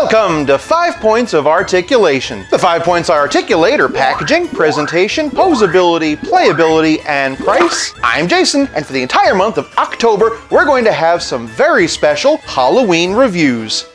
Welcome to 5 Points of Articulation. The 5 points I articulate are packaging, presentation, posability, playability, and price. I'm Jason, and for the entire month of October, we're going to have some very special Halloween reviews.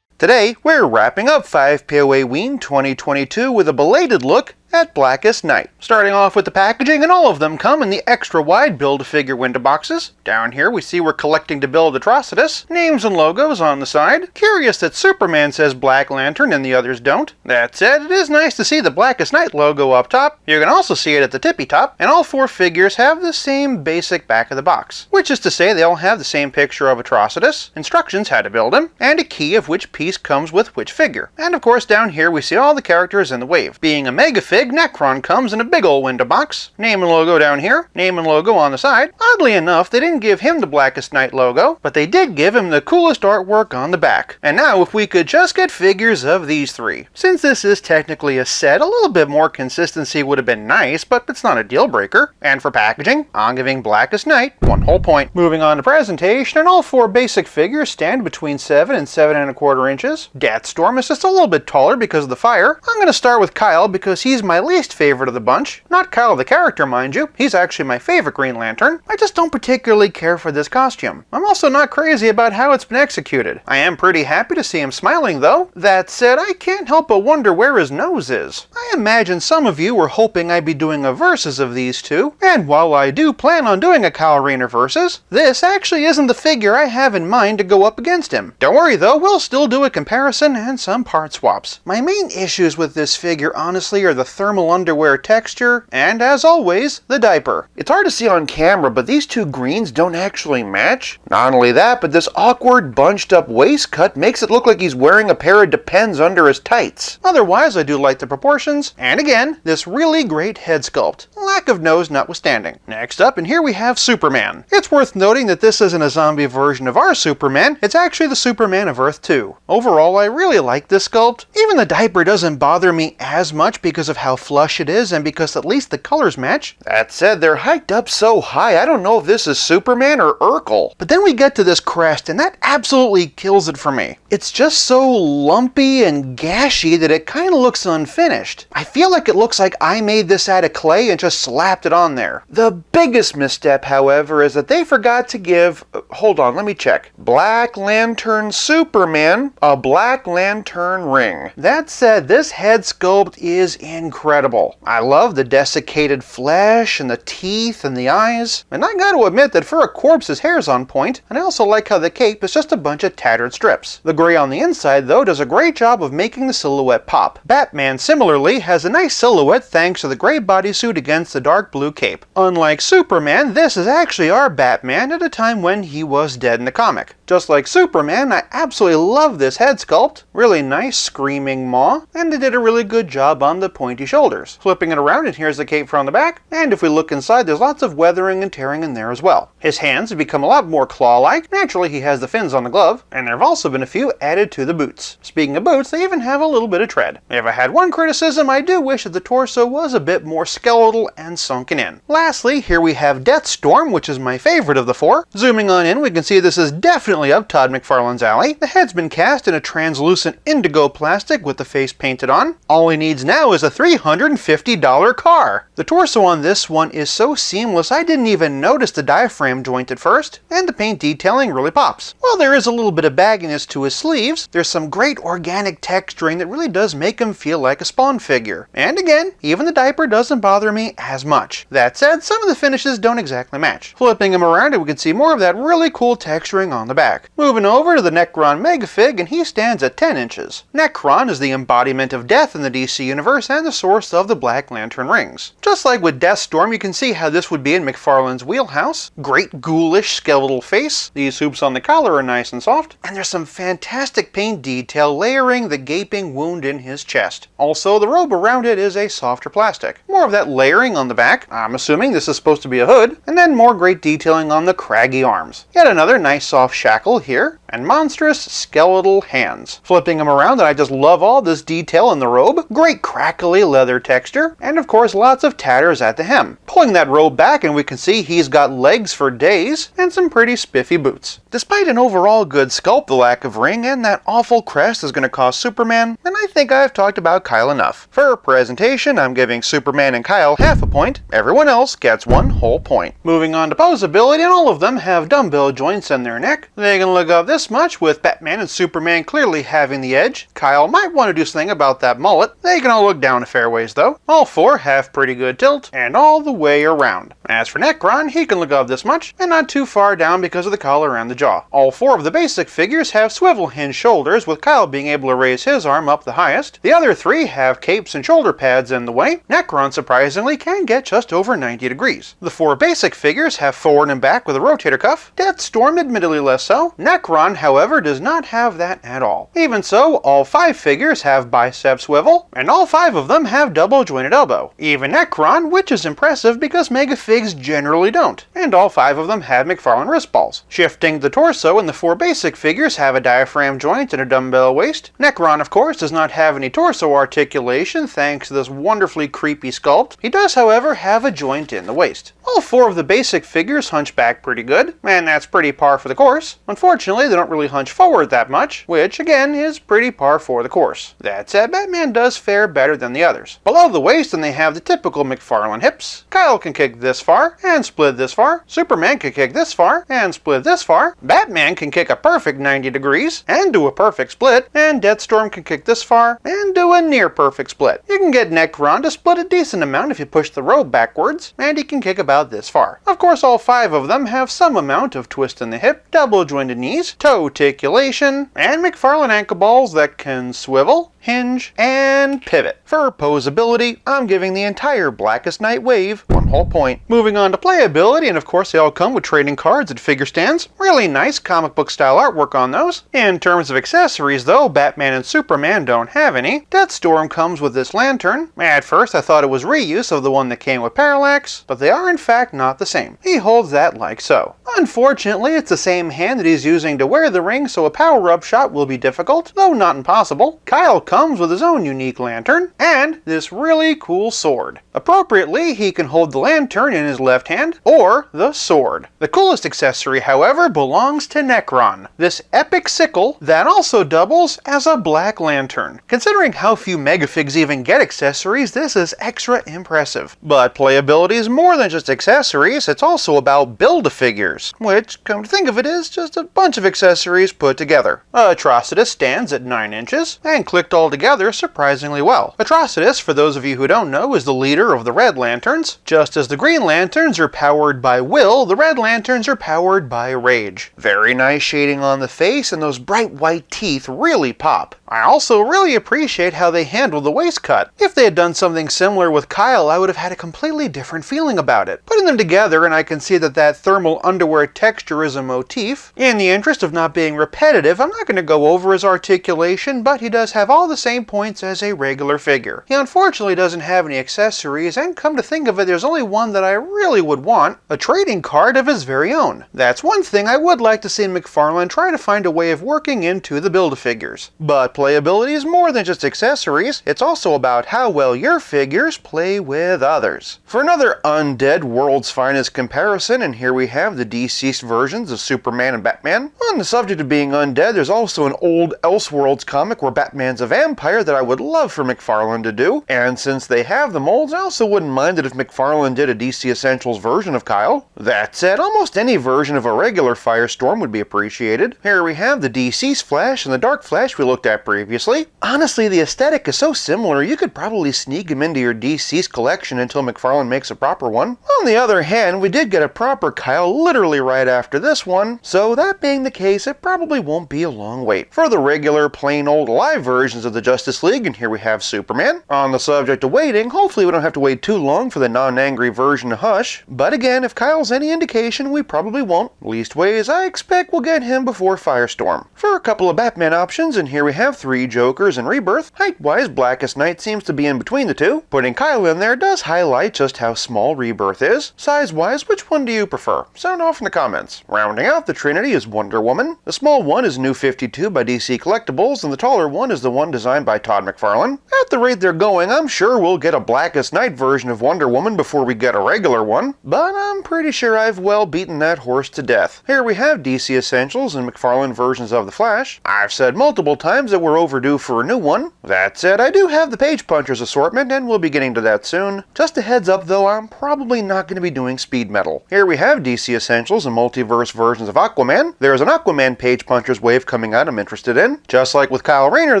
Today, we're wrapping up 5POAWEEN 2022 with a belated look at Blackest Night. Starting off with the packaging, and all of them come in the extra wide Build-A-Figure window boxes. Down here we see we're collecting to build Atrocitus. Names and logos on the side. Curious that Superman says Black Lantern and the others don't. That said, it is nice to see the Blackest Night logo up top. You can also see it at the tippy top, and all 4 figures have the same basic back of the box. Which is to say they all have the same picture of Atrocitus, instructions how to build him, and a key of which piece comes with which figure. And of course down here we see all the characters in the wave. Being a mega fig, Nekron comes in a big old window box. Name and logo down here, name and logo on the side. Oddly enough, they didn't give him the Blackest Night logo, but they did give him the coolest artwork on the back. And now if we could just get figures of these 3. Since this is technically a set, a little bit more consistency would have been nice, but it's not a deal breaker. And for packaging, I'm giving Blackest Night 1 whole point. Moving on to presentation, and all 4 basic figures stand between 7 and 7¼ inches. Deathstorm is just a little bit taller because of the fire. I'm going to start with Kyle because he's my least favorite of the bunch. Not Kyle the character, mind you. He's actually my favorite Green Lantern. I just don't particularly care for this costume. I'm also not crazy about how it's been executed. I am pretty happy to see him smiling though. That said, I can't help but wonder where his nose is. I imagine some of you were hoping I'd be doing a versus of these 2, and while I do plan on doing a Kyle Rayner versus, this actually isn't the figure I have in mind to go up against him. Don't worry though, we'll still do a comparison and some part swaps. My main issues with this figure honestly are the thermal underwear texture, and as always, the diaper. It's hard to see on camera, but these 2 greens don't actually match. Not only that, but this awkward bunched up waist cut makes it look like he's wearing a pair of Depends under his tights. Otherwise, I do like the proportions, and again, this really great head sculpt. Lack of nose notwithstanding. Next up, and here we have Superman. It's worth noting that this isn't a zombie version of our Superman, it's actually the Superman of Earth 2. Overall, I really like this sculpt. Even the diaper doesn't bother me as much because of how flush it is and because at least the colors match. That said, they're hiked up so high, I don't know if this is Superman or Urkel. But then we get to this crest, and that absolutely kills it for me. It's just so lumpy and gashy that it kind of looks unfinished. I feel like it looks like I made this out of clay and just slapped it on there. The biggest misstep, however, is that they forgot to give, hold on, let me check, Black Lantern Superman a Black Lantern ring. That said, this head sculpt is incredible. I love the desiccated flesh and the teeth and the eyes, and I gotta admit that for a corpse his hair's on point, and I also like how the cape is just a bunch of tattered strips. The gray on the inside though does a great job of making the silhouette pop. Batman similarly has a nice silhouette thanks to the gray bodysuit against the dark blue cape. Unlike Superman, this is actually our Batman at a time when he was dead in the comic. Just like Superman, I absolutely love this head sculpt. Really nice screaming maw, and they did a really good job on the pointy shoulders. Flipping it around, and here's the cape from the back, and if we look inside, there's lots of weathering and tearing in there as well. His hands have become a lot more claw-like. Naturally, he has the fins on the glove, and there have also been a few added to the boots. Speaking of boots, they even have a little bit of tread. If I had one criticism, I do wish that the torso was a bit more skeletal and sunken in. Lastly, here we have Deathstorm, which is my favorite of the 4. Zooming on in, we can see this is definitely up Todd McFarlane's alley. The head's been cast in a translucent indigo plastic with the face painted on. All he needs now is a $350 car. The torso on this one is so seamless I didn't even notice the diaphragm joint at first, and the paint detailing really pops. While there is a little bit of bagginess to his sleeves, there's some great organic texturing that really does make him feel like a Spawn figure. And again, even the diaper doesn't bother me as much. That said, some of the finishes don't exactly match. Flipping him around, we can see more of that really cool texturing on the back. Moving over to the Nekron Megafig, and he stands at 10 inches. Nekron is the embodiment of death in the DC Universe and the source of the Black Lantern rings. Just like with Deathstorm, you can see how this would be in McFarlane's wheelhouse. Great ghoulish skeletal face. These hoops on the collar are nice and soft. And there's some fantastic paint detail layering the gaping wound in his chest. Also, the robe around it is a softer plastic. More of that layering on the back. I'm assuming this is supposed to be a hood. And then more great detailing on the craggy arms. Yet another nice soft shadow shackle here, and monstrous skeletal hands. Flipping him around, and I just love all this detail in the robe. Great crackly leather texture, and of course lots of tatters at the hem. Pulling that robe back and we can see he's got legs for days, and some pretty spiffy boots. Despite an overall good sculpt, the lack of ring, and that awful crest is going to cost Superman, and I think I've talked about Kyle enough. For presentation, I'm giving Superman and Kyle half a point, everyone else gets 1 whole point. Moving on to posability, and all of them have dumbbell joints in their neck. They can look up this much, with Batman and Superman clearly having the edge. Kyle might want to do something about that mullet. They can all look down a fair ways though. All 4 have pretty good tilt, and all the way around. As for Nekron, he can look up this much, and not too far down because of the collar and the jaw. All 4 of the basic figures have swivel hinge shoulders, with Kyle being able to raise his arm up the highest. The other 3 have capes and shoulder pads in the way. Nekron surprisingly can get just over 90 degrees. The 4 basic figures have forward and back with a rotator cuff. Deathstorm admittedly less so. Nekron, however, does not have that at all. Even so, all 5 figures have bicep swivel, and all 5 of them have double jointed elbow. Even Nekron, which is impressive because Megafigs generally don't. And all 5 of them have McFarlane wrist balls. Shifting the torso, and the 4 basic figures have a diaphragm joint and a dumbbell waist. Nekron, of course, does not have any torso articulation thanks to this wonderfully creepy sculpt. He does, however, have a joint in the waist. All 4 of the basic figures hunch back pretty good, and that's pretty par for the course. Unfortunately, they don't really hunch forward that much, which again is pretty par for the course. That said, Batman does fare better than the others. Below the waist, and they have the typical McFarlane hips. Kyle can kick this far, and split this far. Superman can kick this far, and split this far. Batman can kick a perfect 90 degrees, and do a perfect split. And Deathstorm can kick this far, and do a near perfect split. You can get Nekron to split a decent amount if you push the robe backwards, and he can kick about this far. Of course, all 5 of them have some amount of twist in the hip, double jointed knees, toe articulation, and McFarlane ankle balls that can swivel, hinge, and pivot. For posability, I'm giving the entire Blackest Night wave 1 whole point. Moving on to playability, and of course they all come with trading cards and figure stands. Really nice comic book style artwork on those. In terms of accessories though, Batman and Superman don't have any. Deathstorm comes with this lantern. At first I thought it was reuse of the one that came with Parallax, but they are in fact not the same. He holds that like so. Unfortunately, it's the same hand that he's using to wear the ring, so a power-up shot will be difficult, though not impossible. Kyle comes with his own unique lantern, and this really cool sword. Appropriately, he can hold the lantern in his left hand, or the sword. The coolest accessory, however, belongs to Nekron, this epic sickle that also doubles as a black lantern. Considering how few Megafigs even get accessories, this is extra impressive. But playability is more than just accessories, it's also about build-a-figures, which, come to think of it, is just a bunch of accessories put together. Atrocitus stands at 9 inches, and clicked all together surprisingly well. Atrocitus, for those of you who don't know, is the leader of the Red Lanterns. Just as the Green Lanterns are powered by will, the Red Lanterns are powered by rage. Very nice shading on the face, and those bright white teeth really pop. I also really appreciate how they handle the waist cut. If they had done something similar with Kyle, I would have had a completely different feeling about it. Putting them together, and I can see that thermal underwear texture is a motif. In the interest of not being repetitive, I'm not going to go over his articulation, but he does have all the same points as a regular figure. He unfortunately doesn't have any accessories, and come to think of it, there's only one that I really would want, a trading card of his very own. That's one thing I would like to see McFarlane try to find a way of working into the Build-A-Figures. But playability is more than just accessories, it's also about how well your figures play with others. For another undead world's finest comparison, and here we have the deceased versions of Superman and Batman. On the subject of being undead, there's also an old Elseworlds comic where Batman's a vampire that I would love for McFarlane to do, and since they have the molds, I also wouldn't mind it if McFarlane did a DC Essentials version of Kyle. That said, almost any version of a regular Firestorm would be appreciated. Here we have the deceased Flash and the Dark Flash we looked at previously. Honestly, the aesthetic is so similar, you could probably sneak him into your deceased collection until McFarlane makes a proper one. On the other hand, we did get a proper Kyle literally right after this one, so that being the case, it probably won't be a long wait. For the regular, plain old live versions of the Justice League, and here we have Superman. On the subject of waiting, hopefully we don't have to wait too long for the non-angry version of Hush, but again, if Kyle's any indication, we probably won't. Leastways, I expect we'll get him before Firestorm. For a couple of Batman options, and here we have have 3 Jokers in Rebirth. Height-wise, Blackest Night seems to be in between the two. Putting Kyle in there does highlight just how small Rebirth is. Size-wise, which one do you prefer? Sound off in the comments. Rounding out the Trinity is Wonder Woman. The small one is New 52 by DC Collectibles, and the taller one is the one designed by Todd McFarlane. At the rate they're going, I'm sure we'll get a Blackest Night version of Wonder Woman before we get a regular one, but I'm pretty sure I've well beaten that horse to death. Here we have DC Essentials and McFarlane versions of the Flash. I've said multiple times that we're overdue for a new one. That said, I do have the Page Punchers assortment, and we'll be getting to that soon. Just a heads up though, I'm probably not going to be doing Speed Metal. Here we have DC Essentials and Multiverse versions of Aquaman. There's an Aquaman Page Punchers wave coming out I'm interested in. Just like with Kyle Rayner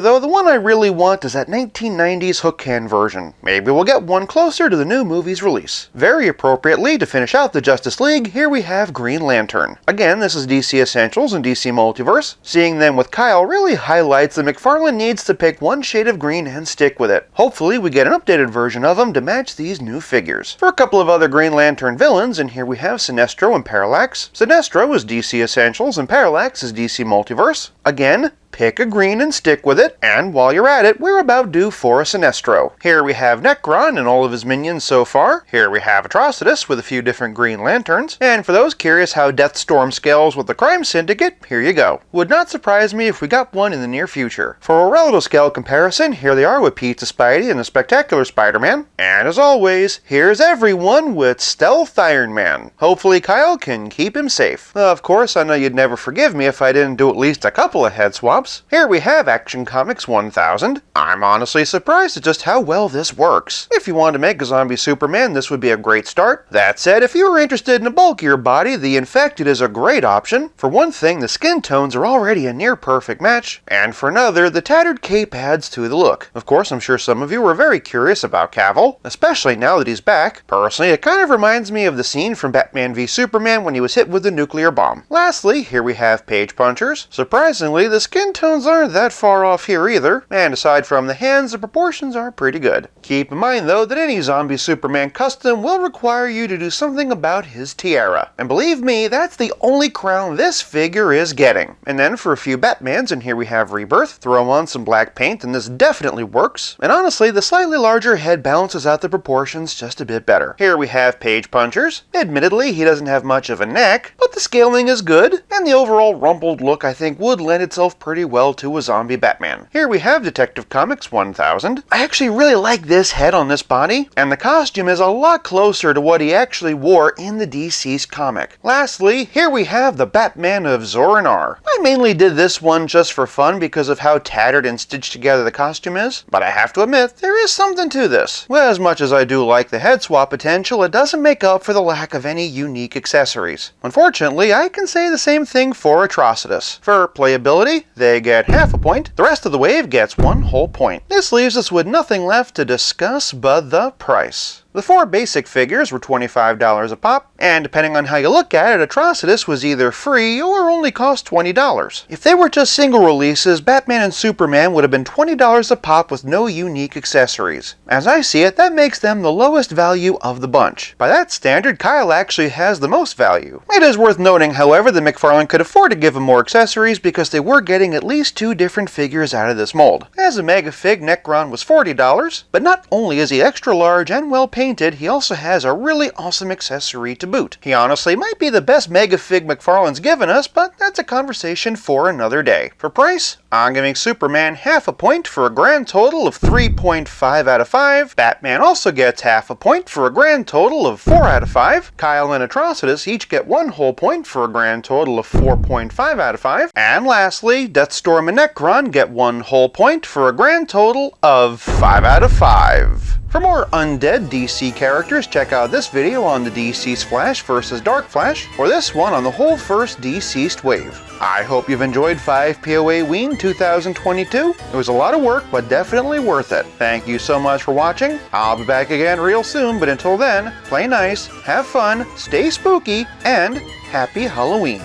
though, the one I really want is that 1990s hook can version. Maybe we'll get one closer to the new movie's release. Very appropriately, to finish out the Justice League, here we have Green Lantern. Again, this is DC Essentials and DC Multiverse. Seeing them with Kyle really highlights that McFarlane needs to pick one shade of green and stick with it. Hopefully we get an updated version of them to match these new figures. For a couple of other Green Lantern villains, and here we have Sinestro and Parallax. Sinestro is DC Essentials and Parallax is DC Multiverse. Again, pick a green and stick with it, and while you're at it, we're about due for a Sinestro. Here we have Nekron and all of his minions so far. Here we have Atrocitus with a few different Green Lanterns. And for those curious how Deathstorm scales with the Crime Syndicate, here you go. Would not surprise me if we got one in the near future. For a relative scale comparison, here they are with Pizza Spidey and the Spectacular Spider-Man. And as always, here's everyone with Stealth Iron Man. Hopefully Kyle can keep him safe. Of course, I know you'd never forgive me if I didn't do at least a couple of head swaps. Here we have Action Comics 1000. I'm honestly surprised at just how well this works. If you wanted to make a zombie Superman, this would be a great start. That said, if you were interested in a bulkier body, the Infected is a great option. For one thing, the skin tones are already a near perfect match, and for another, the tattered cape adds to the look. Of course, I'm sure some of you were very curious about Cavill, especially now that he's back. Personally, it kind of reminds me of the scene from Batman v Superman when he was hit with the nuclear bomb. Lastly, here we have Page Punchers. Surprisingly, the skin tones aren't that far off here either, and aside from the hands, the proportions are pretty good. Keep in mind though that any zombie Superman custom will require you to do something about his tiara, and believe me, that's the only crown this figure is getting. And then for a few Batmans, and here we have Rebirth, throw on some black paint and this definitely works, and honestly the slightly larger head balances out the proportions just a bit better. Here we have Page Punchers. Admittedly, he doesn't have much of a neck, but the scaling is good, and the overall rumpled look I think would lend itself pretty well to a zombie Batman. Here we have Detective Comics 1000. I actually really like this head on this body, and the costume is a lot closer to what he actually wore in the DC's comic. Lastly, here we have the Batman of Zor-En-Arr. I mainly did this one just for fun because of how tattered and stitched together the costume is, but I have to admit, there is something to this. Well, as much as I do like the head swap potential, it doesn't make up for the lack of any unique accessories. Unfortunately, I can say the same thing for Atrocitus. For playability, they get half a point. The rest of the wave gets 1 whole point. This leaves us with nothing left to discuss but the price. The 4 basic figures were $25 a pop, and depending on how you look at it, Atrocitus was either free or only cost $20. If they were just single releases, Batman and Superman would have been $20 a pop with no unique accessories. As I see it, that makes them the lowest value of the bunch. By that standard, Kyle actually has the most value. It is worth noting, however, that McFarlane could afford to give him more accessories because they were getting at least 2 different figures out of this mold. As a Mega Fig, Nekron was $40, but not only is he extra large and well painted, he also has a really awesome accessory to boot. He honestly might be the best Mega Fig McFarlane's given us, but that's a conversation for another day. For price, I'm giving Superman half a point for a grand total of 3.5 out of 5. Batman also gets half a point for a grand total of 4 out of 5. Kyle and Atrocitus each get 1 whole point for a grand total of 4.5 out of 5. And lastly, Deathstorm and Nekron get 1 whole point for a grand total of 5 out of 5. For more undead DC characters, check out this video on the DC's Flash vs. Dark Flash, or this one on the whole first DCeased wave. I hope you've enjoyed 5POAWEEN 2022. It was a lot of work, but definitely worth it. Thank you so much for watching. I'll be back again real soon, but until then, play nice, have fun, stay spooky, and happy Halloween.